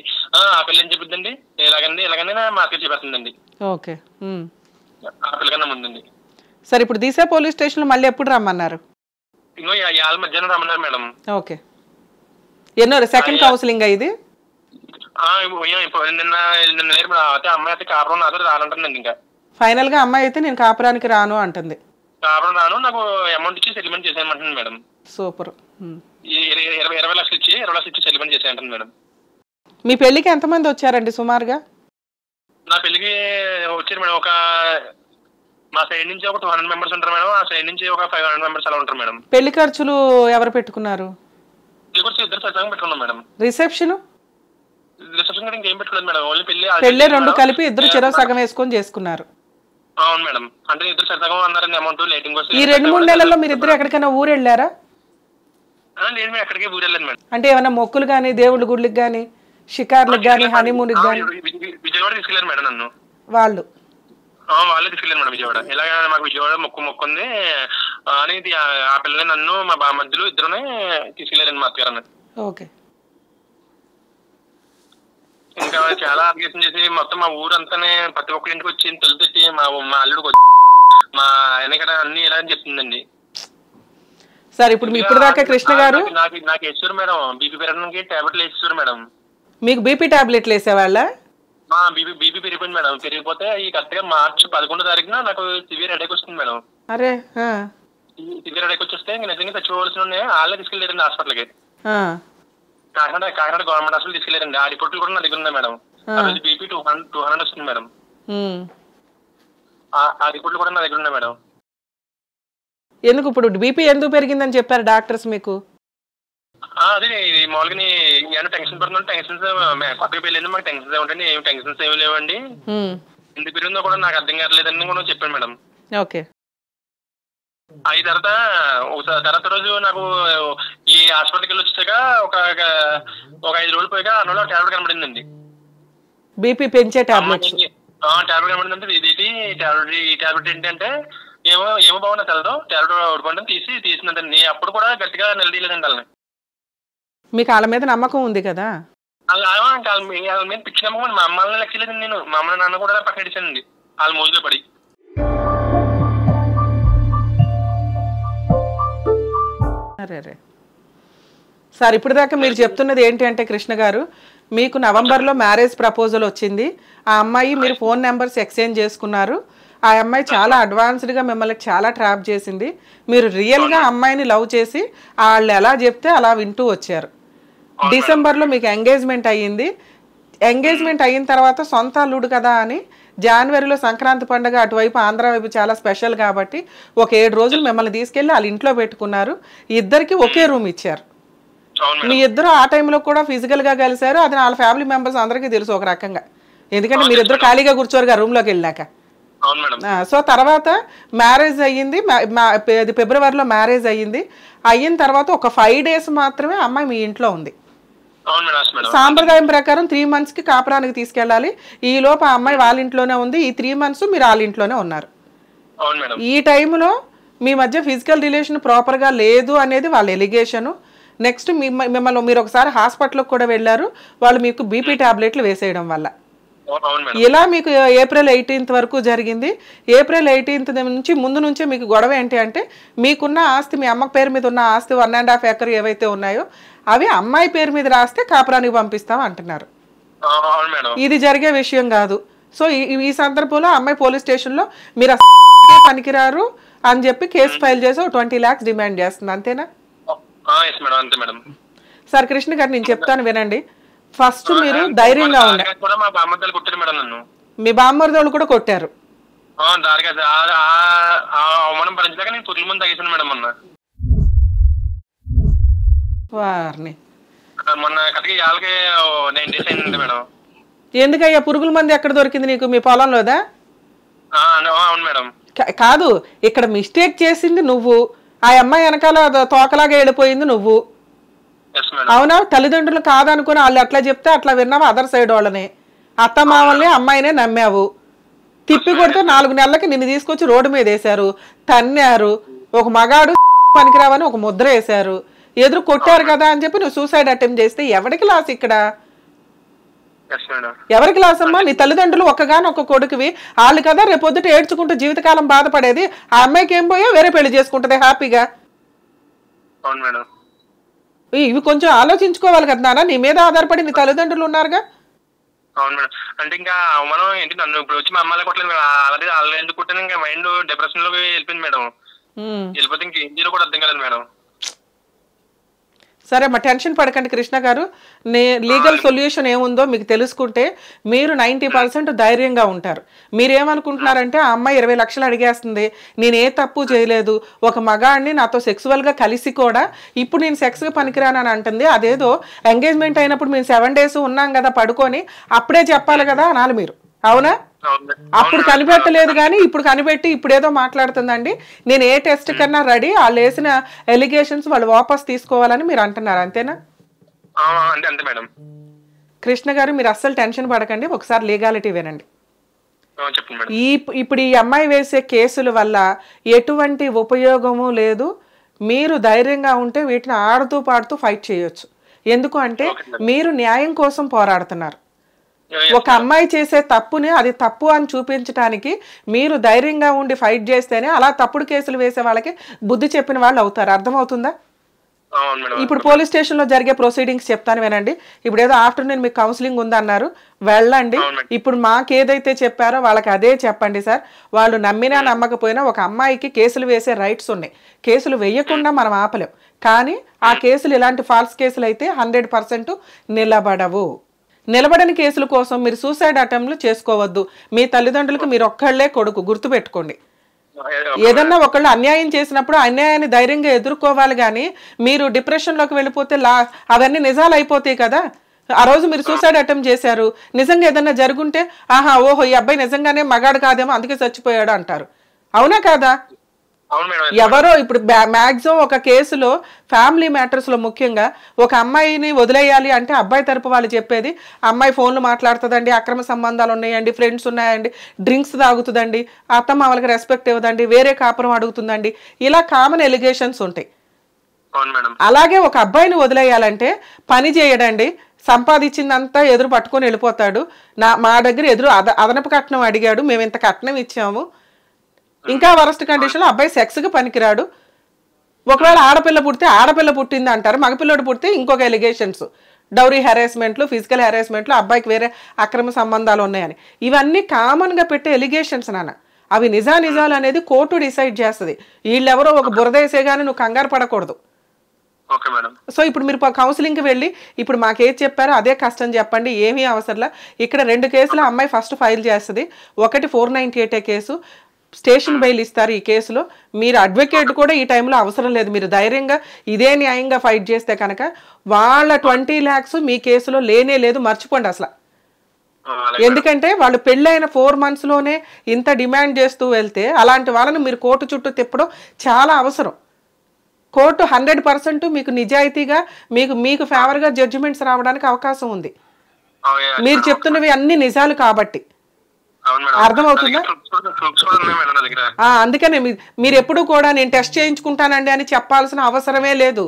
ఆ పిల్ల ఏం చెప్పిందండి, ఇలాగండి మా అత్తగారు చెప్పేస్తుందండి. ఓకే, ఆ పిల్లకన్నా ముందండి. సరే, ఇప్పుడు దిశ పోలీస్ స్టేషన్ లో మళ్ళీ ఎప్పుడు రమ్మన్నారు? ఇంకో యాళ్ళ మధ్యాహ్నం రమ్మన్నారు మేడం. ఓకే, ఎన్నో సెకండ్ కౌన్సిలింగ్ ఇది? నిన్న అమ్మాయి అయితే కాపురం నాతో రానంటుందండి. ఇంకా ఫైనల్ గా అమ్మాయి అయితే నేను కాపురానికి రాను అంటుంది. కాపురం రాను, నాకు అమౌంట్ ఇచ్చి సెటిల్మెంట్ చేసేయమంటుంది మేడం. సూపర్. 20 లక్షలు ఇచ్చి సెటిల్మెంట్ చేసేయంటుంది మేడం. మీ పెళ్లికి ఎంతమంది వచ్చారండి సుమారుగా? నా పెళ్లికి వచ్చారు మేడం, ఒక మా సైడ్ నుంచి ఒక 200 మెంబర్స్ ఉంటారు మేడం. ఆ సైడ్ నుంచి ఒక 500 మెంబర్స్ అలా ఉంటారు మేడం. పెళ్లి ఖర్చులు ఎవరు పెట్టుకున్నారు? ఇద్దరు సగం పెట్టుకున్నాం మేడం. రిసెప్షన్ కూడా ఇంకేం పెట్టుకోలేదు మేడం. ఓన్లీ పెళ్లి రెండు కలిపి ఇద్దరు చెరవ సగం వేసుకొని చేసుకున్నారు. అవును మేడం. అంటే ఇద్దరు సగం అన్నారండి అమౌంట్. లైటింగ్ కోసం ఈ 2-3 నెలల్లో మీరు ఇద్దరు ఎక్కడికైనా ఊరు వెళ్ళారా? లేదు మేడం, ఎక్కడికి ఊరు వెళ్ళలేదు మేడం. అంటే ఏమైనా మొక్కులు గానీ, దేవుళ్ళ గుళ్ళకి గానీ, షికార్లకు గానీ, హనీమూన్కి గానీ? విజయవాడ తీసుకెళ్లారు మేడం నన్ను. వాళ్ళే తీసుకెళ్ళారు మేడం విజయవాడ. ఎలాగ మాకు విజయవాడ మొక్కుంది అని ఆ పిల్లని నన్ను మా మధ్యలో ఇద్దరునే తీసుకెళ్లారండి మా అత్తగారు. ఓకే. ఇంకా చాలా అప్లికేషన్ చేసి మొత్తం మా ఊరంతానే ప్రతి ఒక్క ఇంటికి వచ్చి తొలి తెచ్చి మా అల్లుడికి మా ఆయన ఇక్కడ అన్ని ఇలా అని చెప్తుందండి. సార్, ఇప్పుడు దాకా కృష్ణ గారు నాకు వేసారు మేడం, బీపీ పెరగడానికి టాబ్లెట్లు వేసేసారు మేడం. మీకు బీపీ టాబ్లెట్లు వేసేవాళ్ళ? బీపీ పెరిగిపోయింది మేడం. పెరిగిపోతే ఈ కరెక్ట్ గా మార్చి 11వ తారీఖున నాకు సివియర్ హెడేక్ వస్తుంది మేడం. అరే, సివియర్ హెడేక్ వచ్చేస్తే నిజంగా తెచ్చుకోవాల్సిన వాళ్ళే తీసుకెళ్ళారండి హాస్పిటల్కి. కాకినాడ గవర్నమెంట్ హాస్పిటల్ తీసుకెళ్లారండి. ఆ రిపోర్ట్లు కూడా నా దగ్గర ఉన్నాయి మేడం. బీపీ 200 వస్తుంది మేడం. ఆ రిపోర్ట్లు కూడా నా దగ్గర ఉన్నాయి మేడం. ఎందుకు ఇప్పుడు బీపీ ఎందుకు పెరిగిందని చెప్పారు డాక్టర్స్ మీకు? అదే మామూలుగా ఏమైనా టెన్షన్ పడుతుంది. టెన్షన్స్ కొత్తగా పెళ్ళింది, మాకు టెన్షన్స్ ఏమిటండి? ఏమి టెన్షన్స్ ఏమి లేవండి. ఎందుకు పెరిగిందో కూడా నాకు అర్థం కావట్లేదని కూడా చెప్పాను మేడం. ఓకే. అయిన తర్వాత రోజు నాకు ఈ హాస్పిటల్కి వెళ్ళి వచ్చాక ఒక 5 రోజులు పోయాక అందులో టాబ్లెట్ కనబడిందండి. బీపీ పెంచే టాబ్లెట్ కనబడిందంటే ఈ టాబ్లెట్ ఏంటంటే ఏమో బాగున్నా తెలదు. టాబ్లెట్ ఓడిపోవడం తీసిందండి. అప్పుడు కూడా గట్టిగా నిలదీయలేదండి వాళ్ళని. మీకు వాళ్ళ మీద నమ్మకం ఉంది కదా? వాళ్ళ మీద పిచ్చి నమ్మకం. మా అమ్మల్ని లెక్కలేదండి నేను. మా అమ్మ నాన్న కూడా పక్కన ఇచ్చానండి వాళ్ళ మోజులో పడి. అరే సార్, ఇప్పుడు దాకా మీరు చెప్తున్నది ఏంటి అంటే కృష్ణ గారు, మీకు నవంబర్లో మ్యారేజ్ ప్రపోజల్ వచ్చింది. ఆ అమ్మాయి మీరు ఫోన్ నెంబర్స్ ఎక్స్చేంజ్ చేసుకున్నారు. ఆ అమ్మాయి చాలా అడ్వాన్స్డ్గా మిమ్మల్ని చాలా ట్రాప్ చేసింది. మీరు రియల్గా అమ్మాయిని లవ్ చేసి వాళ్ళు ఎలా చెప్తే అలా వింటూ వచ్చారు. డిసెంబర్లో మీకు ఎంగేజ్మెంట్ అయ్యింది. ఎంగేజ్మెంట్ అయిన తర్వాత సొంత అల్లుడు కదా అని జనవరిలో సంక్రాంతి పండుగ అటువైపు ఆంధ్ర వైపు చాలా స్పెషల్ కాబట్టి ఒక 7 రోజులు మిమ్మల్ని తీసుకెళ్లి వాళ్ళ ఇంట్లో పెట్టుకున్నారు. ఇద్దరికి ఒకే రూమ్ ఇచ్చారు. మీ ఇద్దరు ఆ టైంలో కూడా ఫిజికల్ గా కలిశారు. అది వాళ్ళ ఫ్యామిలీ మెంబర్స్ అందరికీ తెలుసు ఒక రకంగా, ఎందుకంటే మీరిద్దరు ఖాళీగా కూర్చోరుగా రూమ్ లోకి వెళ్ళాక. సో తర్వాత మ్యారేజ్ అయ్యింది, ఫిబ్రవరిలో మ్యారేజ్ అయ్యింది. అయిన తర్వాత ఒక 5 days మాత్రమే అమ్మాయి మీ ఇంట్లో ఉంది. సాంప్రదాయం ప్రకారం 3 months కి కాపురానికి తీసుకెళ్ళాలి. ఈ లోపు ఆ అమ్మాయి వాళ్ళ ఇంట్లోనే ఉంది. ఈ 3 months మీరు వాళ్ళ ఇంట్లోనే ఉన్నారు. ఈ టైంలో మీ మధ్య ఫిజికల్ రిలేషన్ ప్రాపర్ గా లేదు అనేది వాళ్ళ ఎలిగేషన్. నెక్స్ట్ మిమ్మల్ని మీరు ఒకసారి హాస్పిటల్కి కూడా వెళ్ళారు, వాళ్ళు మీకు బీపీ టాబ్లెట్లు వేసేయడం వల్ల. ఇలా మీకు ఏప్రిల్ 18th వరకు జరిగింది. ఏప్రిల్ 18th నుంచి ముందు నుంచే మీకు గొడవ ఏంటి అంటే, మీకున్న ఆస్తి, మీ అమ్మ పేరు మీద ఉన్న ఆస్తి 1.5 acre ఏవైతే ఉన్నాయో అవి అమ్మాయి పేరు మీద రాస్తే కాపురానికి పంపిస్తాం అంటున్నారు. ఇది జరిగే విషయం కాదు. సో ఈ సందర్భంలో అమ్మాయి పోలీస్ స్టేషన్లో మీరు పనికిరారు అని చెప్పి కేసు ఫైల్ చేసి 20 lakhs డిమాండ్ చేస్తుంది. అంతేనా సార్? కృష్ణ గారు నేను చెప్తాను వినండి. ఫస్ట్ మీరు ధైర్యంగా ఉండాలి. మీ బామ్మర్దోళ్ళు కూడా కొట్టారు. వారిని ఎందుకయ్యా పురుగుల మంది ఎక్కడ దొరికింది నీకు? మీ పొలంలోదా? కాదు, ఇక్కడ మిస్టేక్ చేసింది నువ్వు. ఆ అమ్మాయి వెనకాల తోకలాగా వెళ్ళిపోయింది నువ్వు. అవునా? తల్లిదండ్రులు కాదనుకుని వాళ్ళు అట్లా చెప్తే అట్లా విన్నావు. అదర్ సైడ్ వాళ్ళని, అత్త మామల్ని, అమ్మాయినే నమ్మావు. తిప్పి కొడితే 4 నెలలకి నిన్ను తీసుకొచ్చి రోడ్డు మీద వేశారు, తన్నారు. ఒక మగాడు పనికిరావని ఒక ముద్ర వేశారు. ఎదురు కొట్టారు కదా అని చెప్పి నువ్వు సూసైడ్ అటెంప్ట్ చేస్తే ఎవరికి లాస్? ఇక్కడ ఎవరికి లాస్ అమ్మా? నీ తల్లిదండ్రులు ఒక్కగానొక్క కొడుకువి. వాళ్ళు కదా రేపొద్దుట ఏడ్చుకుంటూ జీవితకాలం బాధపడేది. ఆ అమ్మాయికి ఏం పోయా వేరే పెళ్లి చేసుకుంటది హ్యాపీగా. ఇవి కొంచెం ఆలోచించుకోవాలి కదా నాన్న. నీ మీద ఆధారపడి నీ తల్లిదండ్రులు ఉన్నారుగా. అవును మేడం. అంటే ఇంకా మనం ఏంటి, నన్ను ఇప్పుడు వచ్చి మా అమ్మాయిలు కొట్టలేదు మేడం. ఆల్రెడీ వాళ్ళు ఎందుకు కొట్టాను, ఇంకా మైండ్ డిప్రెషన్ లోకి వెళ్ళిపోయింది మేడం. వెళ్ళిపోతే ఇంక ఏం చేయాలో కూడా అర్థం కాలేదు మేడం. సరే అమ్మా, టెన్షన్ పడకండి కృష్ణ గారు. లీగల్ సొల్యూషన్ ఏముందో మీకు తెలుసుకుంటే మీరు 90% ధైర్యంగా ఉంటారు. మీరేమనుకుంటున్నారంటే ఆ అమ్మాయి 20 లక్షలు అడిగేస్తుంది, నేను ఏ తప్పు చేయలేదు, ఒక మగాడిని నాతో సెక్సువల్గా కలిసి కూడా ఇప్పుడు నేను సెక్స్గా పనికిరానని అంటుంది. అదేదో ఎంగేజ్మెంట్ అయినప్పుడు మేము 7 days ఉన్నాం కదా పడుకొని, అప్పుడే చెప్పాలి కదా అనాలి మీరు. అవునా? అప్పుడు కనిపెట్టలేదు కానీ ఇప్పుడు కనిపెట్టి ఇప్పుడేదో మాట్లాడుతుందండి. నేను ఏ టెస్ట్ కన్నా రెడీ, వాళ్ళు వేసిన ఎలిగేషన్స్ వాళ్ళు వాపస్ తీసుకోవాలని మీరు అంటున్నారు. అంతేనా? కృష్ణ గారు మీరు అస్సలు టెన్షన్ పడకండి, ఒకసారి లీగాలిటీ వినండి. ఇప్పుడు ఈ అమ్మాయి వేసే కేసుల వల్ల ఎటువంటి ఉపయోగము లేదు. మీరు ధైర్యంగా ఉంటే వీటిని ఆడుతూ పాడుతూ ఫైట్ చేయొచ్చు. ఎందుకు అంటే మీరు న్యాయం కోసం పోరాడుతున్నారు. ఒక అమ్మాయి చేసే తప్పుని అది తప్పు అని చూపించడానికి మీరు ధైర్యంగా ఉండి ఫైట్ చేస్తేనే అలా తప్పుడు కేసులు వేసే వాళ్ళకి బుద్ధి చెప్పిన వాళ్ళు అవుతారు. అర్థమవుతుందా? ఇప్పుడు పోలీస్ స్టేషన్ లో జరిగే ప్రొసీడింగ్స్ చెప్తాను వినండి. ఇప్పుడు ఏదో ఆఫ్టర్నూన్ మీకు కౌన్సిలింగ్ ఉందన్నారు, వెళ్ళండి. ఇప్పుడు మాకు ఏదైతే చెప్పారో వాళ్ళకి అదే చెప్పండి సార్. వాళ్ళు నమ్మినా నమ్మకపోయినా ఒక అమ్మాయికి కేసులు వేసే రైట్స్ ఉన్నాయి. కేసులు వేయకుండా మనం ఆపలేం, కానీ ఆ కేసులు ఇలాంటి ఫాల్స్ కేసులు అయితే 100% నిలబడవు. నిలబడని కేసుల కోసం మీరు సూసైడ్ అటెంప్ట్లు చేసుకోవద్దు. మీ తల్లిదండ్రులకు మీరు ఒక్కళ్లే కొడుకు, గుర్తుపెట్టుకోండి. ఏదన్నా ఒకళ్ళు అన్యాయం చేసినప్పుడు అన్యాయాన్ని ధైర్యంగా ఎదుర్కోవాలి. కానీ మీరు డిప్రెషన్లోకి వెళ్ళిపోతే అవన్నీ నిజాలు అయిపోతాయి కదా. ఆ రోజు మీరు సూసైడ్ అటెంప్ట్ చేశారు, నిజంగా ఏదన్నా జరుగుంటే ఆహా ఓహో ఈ అబ్బాయి నిజంగానే మగాడు కాదేమో అందుకే చచ్చిపోయాడు అంటారు. అవునా కాదా? ఎవరో ఇప్పుడు మ్యాక్సిమం ఒక కేసులో ఫ్యామిలీ మ్యాటర్స్ లో ముఖ్యంగా ఒక అమ్మాయిని వదిలేయాలి అంటే అబ్బాయి తరపు వాళ్ళు చెప్పేది, అమ్మాయి ఫోన్లు మాట్లాడుతుందండి, అక్రమ సంబంధాలు ఉన్నాయండి, ఫ్రెండ్స్ ఉన్నాయండి, డ్రింక్స్ తాగుతుందండి, అత్తమ్మ వాళ్ళకి రెస్పెక్ట్ ఇవ్వదండి, వేరే కాపురం అడుగుతుందండి, ఇలా కామన్ ఎలిగేషన్స్ ఉంటాయి. అలాగే ఒక అబ్బాయిని వదిలేయాలంటే పని చేయడండి, సంపాదించిందంతా ఎదురు పట్టుకొని వెళ్ళిపోతాడు, మా దగ్గర ఎదురు అదనపు కట్నం అడిగాడు, మేము ఇంత కట్నం ఇచ్చాము, ఇంకా వరస్ట్ కండిషన్లో అబ్బాయి సెక్స్కి పనికిరాడు. ఒకవేళ ఆడపిల్ల పుడితే ఆడపిల్ల పుట్టింది అంటారు, మగపిల్లడు పుడితే ఇంకొక ఎలిగేషన్స్, డౌరీ హెరాస్మెంట్లు, ఫిజికల్ హెరాస్మెంట్లు, అబ్బాయికి వేరే అక్రమ సంబంధాలు ఉన్నాయని. ఇవన్నీ కామన్గా పెట్టే ఎలిగేషన్స్ నాన్న. అవి నిజాలు అనేది కోర్టు డిసైడ్ చేస్తుంది. వీళ్ళెవరో ఒక బురదేసే కానీ నువ్వు కంగారు పడకూడదు. Okay madam. సో ఇప్పుడు మీరు కౌన్సిలింగ్కి వెళ్ళి ఇప్పుడు మాకేది చెప్పారో అదే కష్టం చెప్పండి, ఏమీ అవసరంలా. ఇక్కడ 2 కేసులు అమ్మాయి ఫస్ట్ ఫైల్ చేస్తుంది. ఒకటి 498 కేసు, స్టేషన్ బెయిల్ ఇస్తారు ఈ కేసులో. మీరు అడ్వకేట్ కూడా ఈ టైంలో అవసరం లేదు. మీరు ధైర్యంగా ఇదే న్యాయంగా ఫైట్ చేస్తే కనుక వాళ్ళ 20 lakhs మీ కేసులో లేనే లేదు, మర్చిపోండి అసలు. ఎందుకంటే వాళ్ళు పెళ్ళైన 4 monthsలోనే ఇంత డిమాండ్ చేస్తూ వెళ్తే అలాంటి వాళ్ళని మీరు కోర్టు చుట్టూ తిప్పడం చాలా అవసరం. కోర్టు 100% మీకు నిజాయితీగా మీకు ఫేవర్గా జడ్జిమెంట్స్ రావడానికి అవకాశం ఉంది. మీరు చెప్తున్నవి అన్ని నిజాలు కాబట్టి. అర్థమవుతుందా? అందుకనే మీరు ఎప్పుడు కూడా నేను టెస్ట్ చేయించుకుంటానండి అని చెప్పాల్సిన అవసరమే లేదు.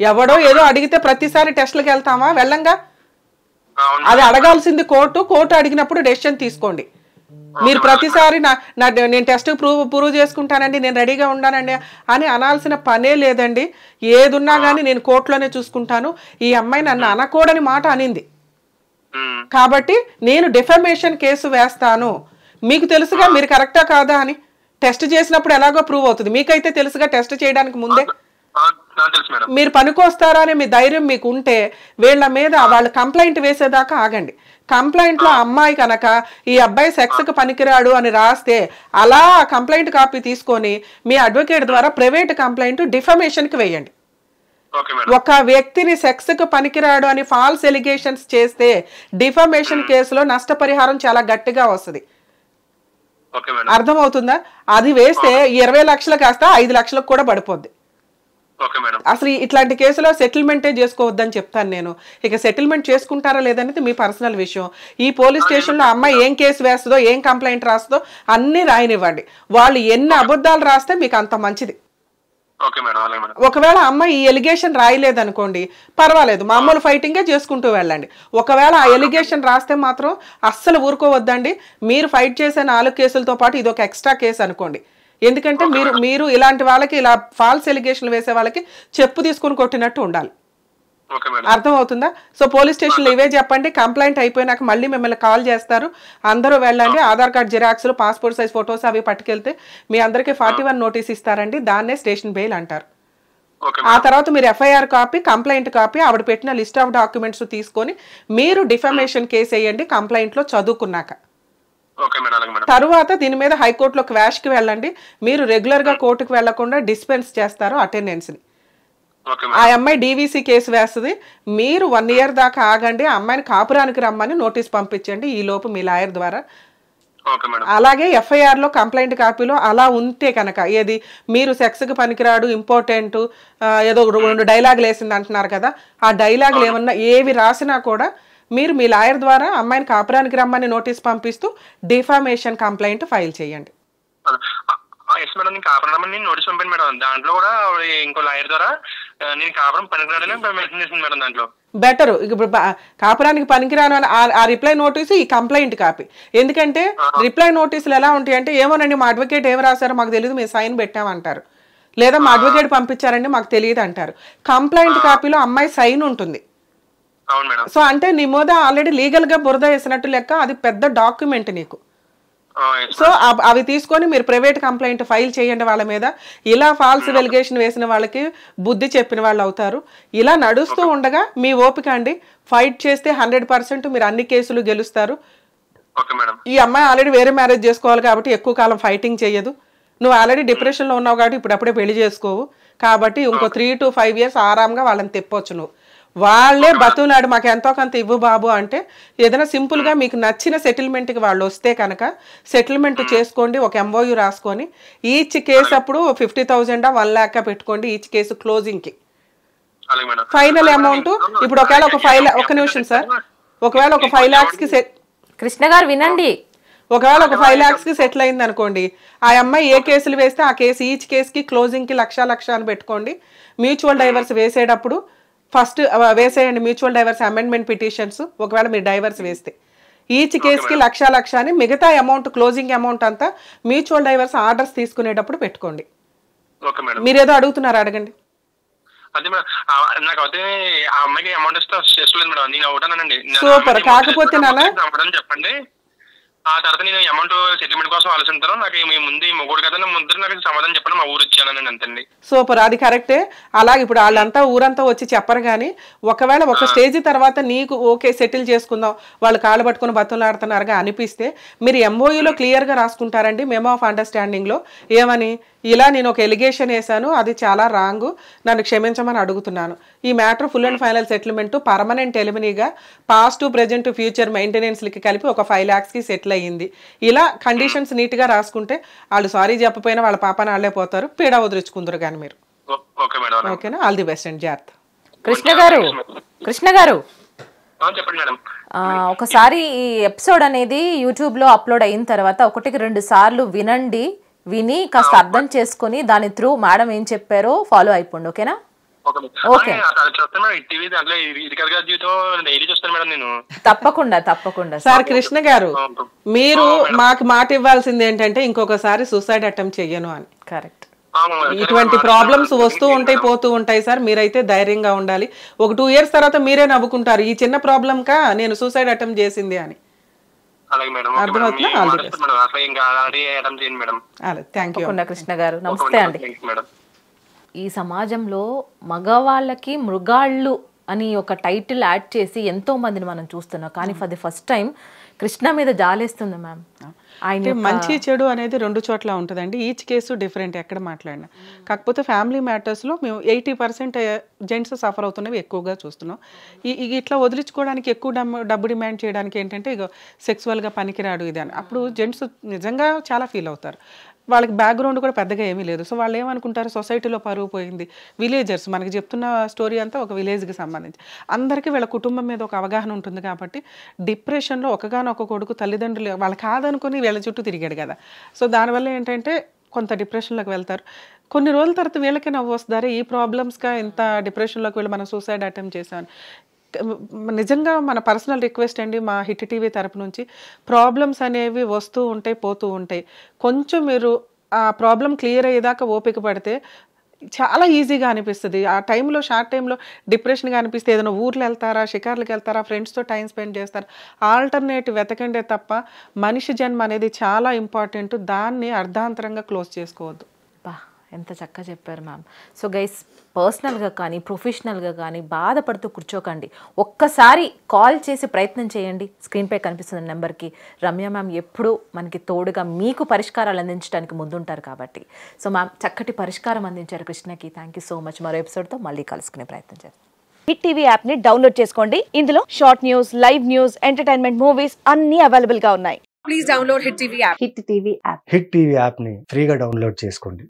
ఎవడో ఏదో అడిగితే ప్రతిసారి టెస్ట్లకు వెళ్తామా? వెళ్ళంగా. అది అడగాల్సింది కోర్టు అడిగినప్పుడు డెసిషన్ తీసుకోండి. మీరు ప్రతిసారి నేను టెస్ట్ ప్రూవ్ చేసుకుంటానండి, నేను రెడీగా ఉన్నానండి అని అనాల్సిన పనే లేదండి. ఏదున్నా కానీ నేను కోర్టులోనే చూసుకుంటాను. ఈ అమ్మాయి నన్ను అనకూడని మాట అనింది కాబట్టి నేను డిఫమేషన్ కేసు వేస్తాను. మీకు తెలుసుగా మీరు కరెక్టా కాదా అని. టెస్ట్ చేసినప్పుడు ఎలాగో ప్రూవ్ అవుతుంది. మీకైతే తెలుసుగా టెస్ట్ చేయడానికి ముందే. మీరు పనికొస్తారా అనే మీ ధైర్యం మీకు ఉంటే వీళ్ళ మీద వాళ్ళు కంప్లైంట్ వేసేదాకా ఆగండి. కంప్లైంట్లో అమ్మాయి కనుక ఈ అబ్బాయి సెక్స్కి పనికిరాడు అని రాస్తే అలా కంప్లైంట్ కాపీ తీసుకొని మీ అడ్వకేట్ ద్వారా ప్రైవేట్ కంప్లైంట్ డిఫమేషన్కి వేయండి. ఒక వ్యక్తిని సెక్స్కి పనికిరాడు అని ఫాల్స్ ఎలిగేషన్స్ చేస్తే డిఫమేషన్ కేసులో నష్టపరిహారం చాలా గట్టిగా వస్తుంది. అర్థమవుతుందా? అది వేస్తే 20 లక్షలు కాస్త 5 లక్షలకు కూడా పడిపోద్ది. అసలు ఇట్లాంటి కేసులో సెటిల్మెంటే చేసుకోవద్దని చెప్తాను నేను. ఇక సెటిల్మెంట్ చేసుకుంటారా లేదనేది మీ పర్సనల్ విషయం. ఈ పోలీస్ స్టేషన్లో అమ్మాయి ఏం కేసు వేస్తుందో, ఏం కంప్లైంట్ రాస్తుందో అన్నీ రాయనివ్వండి. వాళ్ళు ఎన్ని అబద్ధాలు రాస్తే మీకు అంత మంచిది. ఒకవేళ అమ్మాయి ఈ ఎలిగేషన్ రాయలేదనుకోండి, పర్వాలేదు, మామూలు ఫైటింగే చేసుకుంటూ వెళ్ళండి. ఒకవేళ ఆ ఎలిగేషన్ రాస్తే మాత్రం అస్సలు ఊరుకోవద్దండి. మీరు ఫైట్ చేసే 4 కేసులతో పాటు ఇది ఒక ఎక్స్ట్రా కేసు అనుకోండి. ఎందుకంటే మీరు ఇలాంటి వాళ్ళకి, ఇలా ఫాల్స్ ఎలిగేషన్లు వేసే వాళ్ళకి చెప్పు తీసుకుని కొట్టినట్టు ఉండాలి. అర్థమవుతుందా? సో పోలీస్ స్టేషన్లో ఇవే చెప్పండి. కంప్లైంట్ అయిపోయినాక మళ్ళీ మిమ్మల్ని కాల్ చేస్తారు. అందరూ వెళ్ళండి. ఆధార్ కార్డ్ జిరాక్స్లు, పాస్పోర్ట్ సైజ్ ఫొటోస్ అవి పట్టుకెళ్తే మీ అందరికీ 41 నోటీస్ ఇస్తారండి. దాన్నే స్టేషన్ బెయిల్ అంటారు. ఆ తర్వాత మీరు FIR కాపీ, కంప్లైంట్ కాపీ, ఆవిడ పెట్టిన లిస్ట్ ఆఫ్ డాక్యుమెంట్స్ తీసుకొని మీరు డిఫమేషన్ కేసు వేయండి కంప్లైంట్లో చదువుకున్నాక. తరువాత దీని మీద హైకోర్టులో క్వాష్కి వెళ్ళండి. మీరు రెగ్యులర్గా కోర్టుకు వెళ్లకుండా డిస్పెన్స్ చేస్తారు అటెండెన్స్ని. ఆ అమ్మాయి DVC కేసు వేస్తుంది. మీరు 1 year దాకా ఆగండి. ఆ అమ్మాయిని కాపురానికి రమ్మని నోటీస్ పంపించండి ఈ లోపు మీ లాయర్ ద్వారా. అలాగే FIRలో కంప్లైంట్ కాపీలో అలా ఉంటే కనుక, ఏది మీరు సెక్స్కి పనికిరాడు, ఇంపార్టెంట్, ఏదో 2 డైలాగులు వేసింది అంటున్నారు కదా, ఆ డైలాగులు ఏమన్నా ఏవి రాసినా కూడా మీరు మీ లాయర్ ద్వారా అమ్మాయిని కాపురానికి రమ్మని నోటీస్ పంపిస్తూ డిఫామేషన్ కంప్లైంట్ ఫైల్ చేయండి. నోటీస్ పంపాను మేడం. దాంట్లో కూడా ఇంకో లాయర్ ద్వారా నేను కాపురం పనికిరాడని మెన్షన్ చేసింది మేడం. దాంట్లో బెటర్. ఇప్పుడు కాపురానికి పనికిరాను అని ఆ రిప్లై నోటీసు, ఈ కంప్లైంట్ కాపీ. ఎందుకంటే రిప్లై నోటీసులు ఎలా ఉంటాయంటే, ఏమోనండి మా అడ్వకేట్ ఏం రాశారో మాకు తెలియదు, మేము సైన్ పెట్టామంటారు. లేదా మా అడ్వకేట్ పంపించారండి మాకు తెలియదు అంటారు. కంప్లైంట్ కాపీలో అమ్మాయి సైన్ ఉంటుంది. సో అంటే నీ మీద ఆల్రెడీ లీగల్గా బురద వేసినట్టు లెక్క. అది పెద్ద డాక్యుమెంట్ నీకు. సో అవి తీసుకొని మీరు ప్రైవేట్ కంప్లైంట్ ఫైల్ చేయండి వాళ్ళ మీద. ఇలా ఫాల్స్ ఎలిగేషన్ వేసిన వాళ్ళకి బుద్ధి చెప్పిన వాళ్ళు అవుతారు. ఇలా నడుస్తూ ఉండగా మీ ఓపిక అండి. ఫైట్ చేస్తే 100% మీరు అన్ని కేసులు గెలుస్తారు. ఈ అమ్మాయి ఆల్రెడీ వేరే మ్యారేజ్ చేసుకోవాలి కాబట్టి ఎక్కువ కాలం ఫైటింగ్ చేయదు. నువ్వు ఆల్రెడీ డిప్రెషన్లో ఉన్నావు కాబట్టి ఇప్పుడప్పుడే పెళ్లి చేసుకోవు. కాబట్టి ఇంకో 3 to 5 years ఆరాంగా వాళ్ళని తెప్పొచ్చు. నువ్వు వాళ్ళే బతునాడు మాకు ఎంతో కొంత ఇవ్వు బాబు అంటే ఏదైనా సింపుల్గా మీకు నచ్చిన సెటిల్మెంట్కి వాళ్ళు వస్తే కనుక సెటిల్మెంట్ చేసుకోండి. ఒక MOU రాసుకొని ఈచ్ కేసు అప్పుడు 50,000 1 lakh పెట్టుకోండి ఈచ్ కేసు క్లోజింగ్కి. ఫైనల్ అమౌంట్ ఇప్పుడు ఒకవేళ ఒక నిమిషం సార్, ఒకవేళ ఒక 5 lakhsకి కృష్ణ గారు వినండి, ఒకవేళ ఒక 5 lakhsకి సెటిల్ అయింది అనుకోండి, ఆ అమ్మాయి ఏ కేసులు వేస్తే ఆ కేసు ఈచ్ కేసుకి క్లోజింగ్కి 1,00,000 అని పెట్టుకోండి. మ్యూచువల్ డైవర్స్ వేసేటప్పుడు ఫస్ట్ వేసేయండి మ్యూచువల్ డైవర్స్ అమెండ్మెంట్ పిటిషన్స్. ఒకవేళ మీరు డైవర్స్ వేస్తే ఈచ్ కేసుకి 1,00,000 అని, మిగతా అమౌంట్ క్లోజింగ్ అమౌంట్ అంతా మ్యూచువల్ డైవర్స్ ఆర్డర్స్ తీసుకునేటప్పుడు పెట్టుకోండి. మీరేదో అడుగుతున్నారు, అడగండి. సూపర్. కాకపోతే నాన్న చెప్పండి, ఆ తర్వాత నేను అమౌంట్ సెటిల్మెంట్ కోసం ఆలోచిస్తాను. నాకు మీ ముందు ఈ మొగుడు కదా ముందు నాకు సమాధానం చెప్పండి, మా ఊరు వచ్చానండి అంతండి. సూపర్, అది కరెక్టే. అలాగే ఇప్పుడు వాళ్ళంతా ఊరంతా వచ్చి చెప్పరు, కానీ ఒకవేళ ఒక స్టేజ్ తర్వాత నీకు ఓకే సెటిల్ చేసుకుందాం, వాళ్ళు కాళ్ళు పట్టుకుని బతులాడుతున్నారుగా అనిపిస్తే మీరు ఎంఓయూలో క్లియర్గా రాసుకుంటారండి, మెమో ఆఫ్ అండర్స్టాండింగ్లో. ఏమని, ఇలా నేను ఒక ఎలిగేషన్ వేసాను, అది చాలా రాంగ్, నన్ను క్షమించమని అడుగుతున్నాను. ఈ matter full and final settlement permanent ఎలిమినీగా పాస్ట్ ప్రెజెంట్ ఫ్యూచర్ మెయింటెనెన్స్లకి కలిపి ఒక 5 lakhsకి సెటిల్ అయ్యింది. ఇలా కండిషన్స్ నీట్గా రాసుకుంటే వాళ్ళు సారీ చెప్పపోయినా వాళ్ళ పాపని వాళ్ళే పోతారు, పీడ వదిలించుకుందరు కానీ మీరు. ఓకేనా, ఆల్ ది బెస్ట్ అండి, జాగ్రత్త. కృష్ణ గారు చెప్పండి మేడం. ఒకసారి ఈ ఎపిసోడ్ అనేది యూట్యూబ్ లో అప్లోడ్ అయిన తర్వాత 1-2 సార్లు వినండి, విని కాస్త అర్థం చేసుకుని దాని త్రూ మేడం ఏం చెప్పారో ఫాలో అయిపోండి. ఓకేనా? ఓకే, తప్పకుండా సార్. కృష్ణ గారు, మీరు మాకు మాట ఇవ్వాల్సింది ఏంటంటే ఇంకొకసారి సూసైడ్ అటెంప్ట్ చెయ్యను అని. కరెక్ట్. ఇటువంటి ప్రాబ్లమ్స్ వస్తూ ఉంటాయి, పోతూ ఉంటాయి సార్. మీరైతే ధైర్యంగా ఉండాలి. ఒక 2 years తర్వాత మీరే నవ్వుకుంటారు, ఈ చిన్న ప్రాబ్లం కా నేను సూసైడ్ అటెంప్ట్ చేసింది అని. కృష్ణ గారు నమస్తే అండి. ఈ సమాజంలో మగవాళ్ళకి మృగాళ్ళు అని ఒక టైటిల్ యాడ్ చేసి ఎంతో మందిని మనం చూస్తున్నాం, కానీ for the first time Krishna మీద జాలేస్తుంది మ్యామ్. అంటే మంచి చెడు అనేది 2 చోట్ల ఉంటుందండి. ఈచ్ కేసు డిఫరెంట్ ఎక్కడ మాట్లాడినా. కాకపోతే ఫ్యామిలీ మ్యాటర్స్లో మేము 80% జెంట్స్ సఫర్ అవుతున్నవి ఎక్కువగా చూస్తున్నాం. ఇట్లా వదిలించుకోవడానికి ఎక్కువ డబ్బు డిమాండ్ చేయడానికి ఏంటంటే ఇక సెక్సువల్గా పనికిరాడు ఇది అని. అప్పుడు జెంట్స్ నిజంగా చాలా ఫీల్ అవుతారు. వాళ్ళకి బ్యాక్గ్రౌండ్ కూడా పెద్దగా ఏమీ లేదు. సో వాళ్ళు ఏమనుకుంటారు, సొసైటీలో పరువు పోయింది. విలేజర్స్ మనకి చెప్తున్న స్టోరీ అంతా ఒక విలేజ్కి సంబంధించి. అందరికీ వీళ్ళ కుటుంబం మీద ఒక అవగాహన ఉంటుంది కాబట్టి డిప్రెషన్లో ఒకగానొక కొడుకు తల్లిదండ్రులు వాళ్ళు కాదనుకుని వీళ్ళ చుట్టూ తిరిగాడు కదా. సో దానివల్ల ఏంటంటే కొంత డిప్రెషన్లోకి వెళ్తారు. కొన్ని రోజుల తర్వాత వీళ్ళకి నవ్వు వస్తారు, ఈ ప్రాబ్లమ్స్గా ఇంత డిప్రెషన్లోకి వెళ్ళి మనం సూసైడ్ అటెంప్ట్ చేశాను. నిజంగా మన పర్సనల్ రిక్వెస్ట్ అండి, మా హిట్ టీవీ తరపు నుంచి ప్రాబ్లమ్స్ అనేవి వస్తూ ఉంటాయి, పోతూ ఉంటాయి. కొంచెం మీరు ఆ ప్రాబ్లం క్లియర్ అయ్యేదాకా ఓపిక పడితే చాలా ఈజీగా అనిపిస్తుంది. ఆ టైంలో షార్ట్ టైంలో డిప్రెషన్గా అనిపిస్తే ఏదైనా ఊర్లు వెళ్తారా, షికార్లకు వెళ్తారా, ఫ్రెండ్స్తో టైం స్పెండ్ చేస్తారా, ఆల్టర్నేటివ్ వెతకండే తప్ప మనిషి జన్మ అనేది చాలా ఇంపార్టెంట్. దాన్ని అర్ధాంతరంగా క్లోజ్ చేసుకోవద్దు. ఎంత చక్కగా చెప్పారు మ్యామ్. సో గైస్, పర్సనల్గా కానీ ప్రొఫెషనల్గా కానీ బాధపడుతూ కూర్చోకండి, ఒక్కసారి కాల్ చేసి ప్రయత్నం చేయండి. స్క్రీన్పై కనిపిస్తున్న నెంబర్కి. రమ్య మ్యామ్ ఎప్పుడూ మనకి తోడుగా మీకు పరిష్కారాలు అందించడానికి ముందుంటారు కాబట్టి. సో మ్యామ్ చక్కటి పరిష్కారం అందించారు కృష్ణకి. Thank you so much. మరో ఎపిసోడ్తో మళ్ళీ కలుసుకునే ప్రయత్నం చేస్తాం. హిట్ టీవీ యాప్ని డౌన్లోడ్ చేసుకోండి. ఇందులో short news, live news, entertainment movies అన్నీ అవైలబుల్గా ఉన్నాయి. Please download hit TV app. Hit TV యాప్ని ఫ్రీగా డౌన్లోడ్ చేసుకోండి.